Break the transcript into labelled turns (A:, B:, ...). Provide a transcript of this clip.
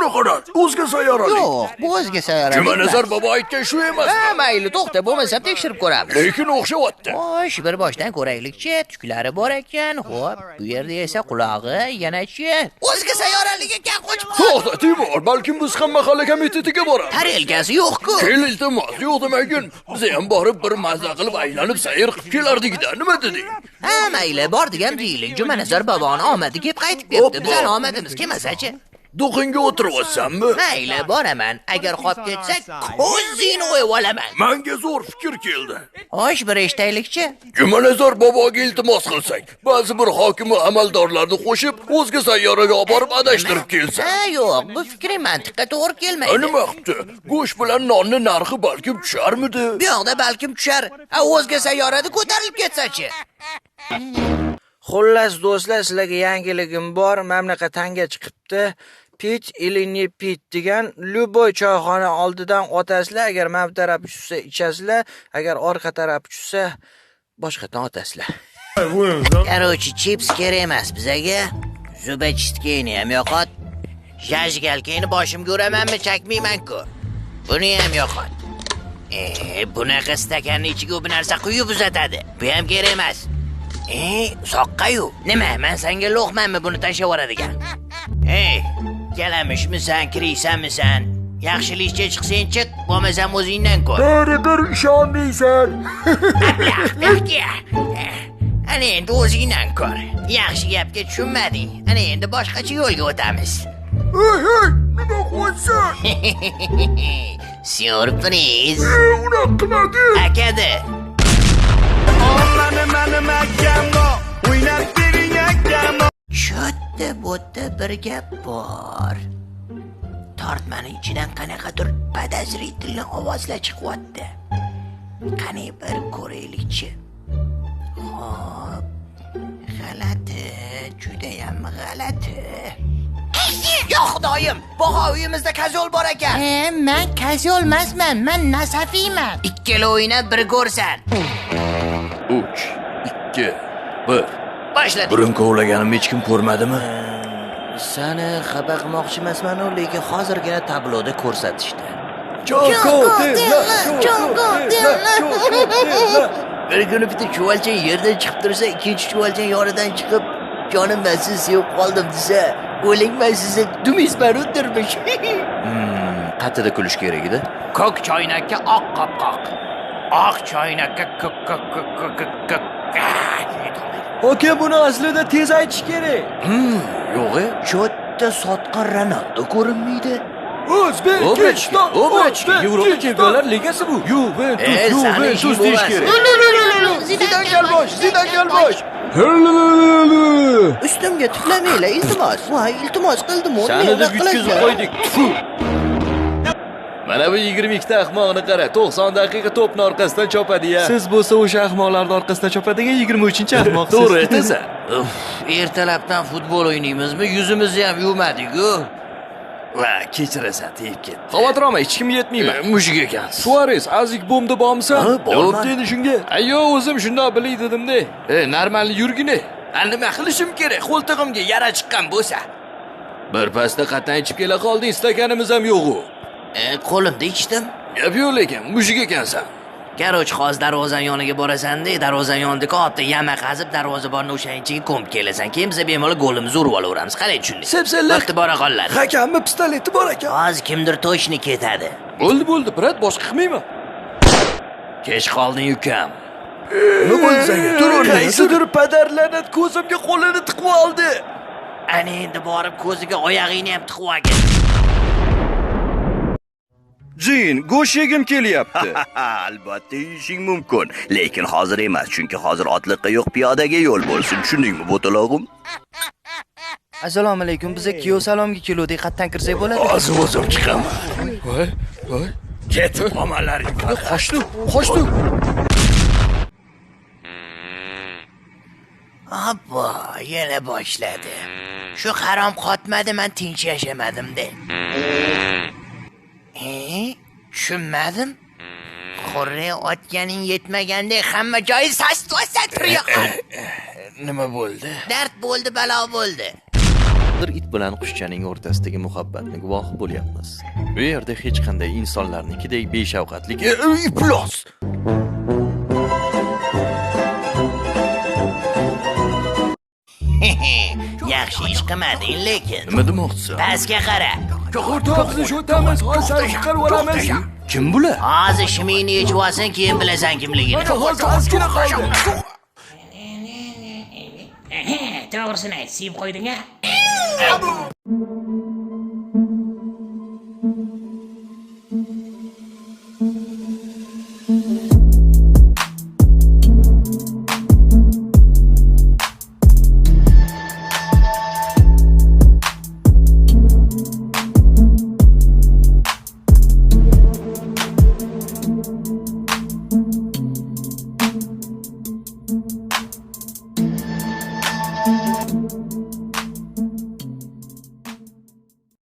A: Buni qarang, o'zga sayyoralik.
B: Yo'q, bu o'zga sayyoralik.
A: Jumanazar bobo aytgan shu emasmi?
B: Ha, mayli, to'xta, bo'lmasa tekshirib ko'ramiz.
A: Lekin o'xshayapti.
B: Xo'sh, bir boshdan ko'raylikchi, tuklari bor ekan. Xo'p, bu yerda esa qulog'i, yanachi. O'zga sayyoralik ekan, qo'chma.
A: To'xta, Timur, balkim biz ham mahalla komitetiga boramiz.
B: Tarelkasi yo'q-ku.
A: Kel iltimos, yo'q demagin. Biz ham borib bir mazza qilib aylanib sayr qilib kelardik-da. Nima deding?
B: Ha, mayli, bordik ham deylik. Jumanazar boboni omadi kelib qaytib ketdi. Bizning omadimiz kelmasa-chi?
A: Do'qinga o'tiribsanmi?
B: Mayli, boraman. Agar qolib ketsak, ko'zingni o'yib olaman.
A: Menga zo'r fikr keldi.
B: Xo'sh, bir eshitaylikchi.
A: Jumanazar boboga iltimos qilsak, ba'zi bir hokim va amaldorlarni qo'shib, o'zga sayyoraga olib borib adashtirib kelsa.
B: Ha, yo'q, bu fikring mantiqqa to'g'ri kelmaydi.
A: Nima qilibdi? Go'sht bilan nonni narxi balkim tusharmidi?
B: Bu yoqda balkim tushar. O'zga sayyorada ko'tarilib ketsa-chi?
C: Xullas do'stlar, sizlarga yangiligim bor. Mamlakat tanga chiqibdi. Pit ilini pit degan любой choyxona oldidan o'tasizlar. Agar mana bu taraf tushsa ichasizlar, agar orqa taraf tushsa boshqadan o'tasizlar.
B: Короче, chips kerak emas bizaga. Zubachistgani ham yo'qot. Jajgalkani boshimga uramanmi, chakmayman-ku. Buni ham yo'qot. Bunaqa stakanning ichiga bu narsa quyib uzatadi. Bu ham kerak emas. Soqqayu. Nima, men senga lo'qmanmi buni tashlab yuboradigan? Kalamishmisan, kiriysanmisan? Yaxshilikcha chiqsang chiq, bo'lmasam o'zingdan ko'r.
A: Baribir ishonmaysan.
B: Ana endi o'zingdan ko'r. Yaxshi gapga tushunmading. Ana endi boshqacha yo'lga o'tamiz.
A: Hey, nima qo'ysan?
B: Syurpriz.
A: Uni qiladi.
B: Akadi. Cho'tta bo'tta bir gap bor. Tortmaning ichidan qanaqadir podozrительный ovozlar chiqyapti. Qani bir ko'raylikchi. Xo'p. G'alati, juda ham g'alati. Yo'q, xudoyim, bo'g'o uyimizda kazol bor ekan. Men kazol emasman, men nasafiyman. Ikkala o'yinni bir ko'rsan.
A: 3, 2, 1.
B: Boshladik.
A: Burun kovlaganimni hech kim ko'rmadimi?
C: Sani xabar qilmoqchi emasman-ku, lekin hozirgina tabloda ko'rsatishdi.
B: Bir kuni bitta chuvalchan yerdan chiqib tursa, ikkinchi chuvalchan yonidan chiqib, jonim men sizni sevib qoldim desa, o'lingman sizni dumizman o'tirmish.
C: Qatida kulish kerak edi.
B: Ko'k choynakka oq qopqoq. Oq choynakka ko'k.
C: Oka, buni aslida tez aytish kerak.
A: Yo'q-e.
B: Cho'tta sotqin Ronaldo ko'rinmaydi.
A: O'zbekiston,
C: Yevropa Chempionlar Ligasi bu.
A: Yuventus deyish kerak.
B: Zidan Galbosh. Ustimga tuflamanglar, iltimos. Voy, iltimos qildim,
C: Sani deb yutkizib qo'ydik.
D: Mana bu 22 ta ahmoqni qara, 90 daqiqa to'pni orqasidan chopadi-ya.
E: Siz bo'lsa o'sha ahmoqlarning orqasidan chopadigan 23-ahmoqsiz.
D: To'g'ri aytasan.
B: Ertalabdan futbol o'ynaymizmi? Yuzimizni ham yuvmadik-ku.
D: Va kechirasan, tegib ketdi. Xavotir olma, hech kimga yetmayman.
A: Mushuk ekansiz.
D: Suarez, azik bomda bormisan?
A: Bo'pti endi shunga.
D: Ayyo, o'zim shunday bilay dedim-da. Normalni yurgini.
A: Nima qilishim kerak? Qo'ltig'imga yara chiqqan bo'lsa.
D: Bir pasda qatdan ichib kela qolding, stakanimiz ham yo'q-ku.
B: Qo'limda ichdim.
A: Gap yo'q lekin, mushuk ekansan.
B: Garoch hozir darvozan yoniga borasan-da, darvozan yonida katta yama qazib darvozaborni o'shaning ichiga ko'mib kelasan. Keyin biz bemalol golimizni urib olaveramiz. Qarang tushundingiz.
A: Sepsellar.
B: Vaqti bora qoladi.
A: Hakammi pistoleti bor ekan.
B: Hozir kimdir to'shni ketadi.
D: Bo'ldi, brat, boshqa qilmayman.
B: Kech qolding ukam.
A: Nima bo'ldi senga? Tur
D: Qaysidir padarlanat ko'zimga qo'lini tiqib oldi.
B: Ana endi borib ko'ziga oyog'ingni ham tiqib olgin.
E: Jin, go'sht yegim kelyapti.
F: Albatta yeyishing mumkin, lekin hozir emas, chunki hozir otliqqa yo'q, piyodaga yo'l bo'lsin. Tushundingmi, bo'talog'im?
C: Assalomu alaykum. Bizga kiyov salomga keluvdik, qatdan kirsak bo'ladi?
A: Hozir o'zim chiqaman. Voy. Ketib qolmalaring.
D: Qochdi.
B: Abba, yana boshladi. Shu harom qotmadi, men tinch yashamadim-da. Tushunmadim. Xurri otganing yetmagandek hamma joyi sast-sast turyoq.
A: Nima bo'ldi?
B: Dard bo'ldi, balo bo'ldi.
E: Hozir it bilan qushchaning o'rtasidagi muhabbatni guvohi bo'lyapmiz. Bu yerda hech qanday insonlarnikidek beshafqatlik
A: Iflos!
B: Yaxshi ish qilmading lekin.
A: Nima demoqchisan?
B: Pastga qara.
D: Bizni shu tamiz hozir chiqarib olamiz.
A: Kim bular?
B: Hozir shimingni yechib olsang, keyin bilasan kimligini.
D: Hozir ozgina qoldi.
G: To'g'risini ayt, siyib qo'yding-a?